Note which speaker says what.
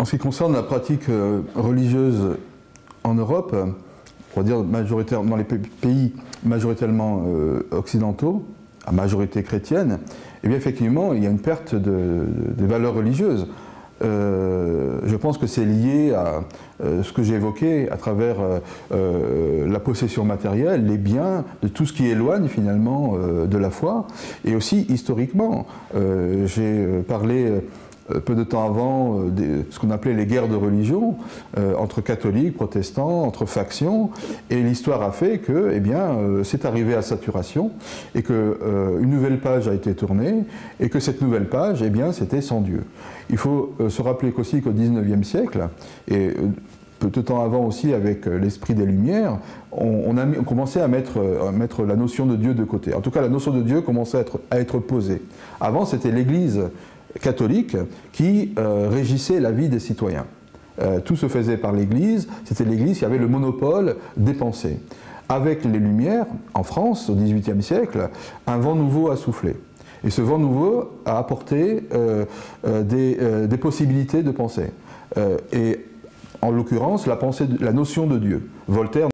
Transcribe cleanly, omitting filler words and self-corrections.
Speaker 1: En ce qui concerne la pratique religieuse en Europe, on va dire dans les pays majoritairement occidentaux, à majorité chrétienne, eh bien effectivement il y a une perte des valeurs religieuses. Je pense que c'est lié à ce que j'ai évoqué à travers la possession matérielle, les biens, de tout ce qui éloigne finalement de la foi, et aussi historiquement. J'ai parlé peu de temps avant ce qu'on appelait les guerres de religion entre catholiques, protestants, entre factions, et l'histoire a fait que, eh bien, c'est arrivé à saturation et qu'une nouvelle page a été tournée et que cette nouvelle page, eh bien, c'était sans Dieu. Il faut se rappeler qu'aussi qu'au XIXe siècle, et peu de temps avant aussi avec l'esprit des Lumières, on commençait à mettre la notion de Dieu de côté. En tout cas, la notion de Dieu commençait à être posée. Avant, c'était l'Église catholique qui régissait la vie des citoyens. Tout se faisait par l'Église, c'était l'Église qui avait le monopole des pensées. Avec les Lumières, en France, au XVIIIe siècle, un vent nouveau a soufflé. Et ce vent nouveau a apporté des possibilités de pensée. Et en l'occurrence, la notion de Dieu. Voltaire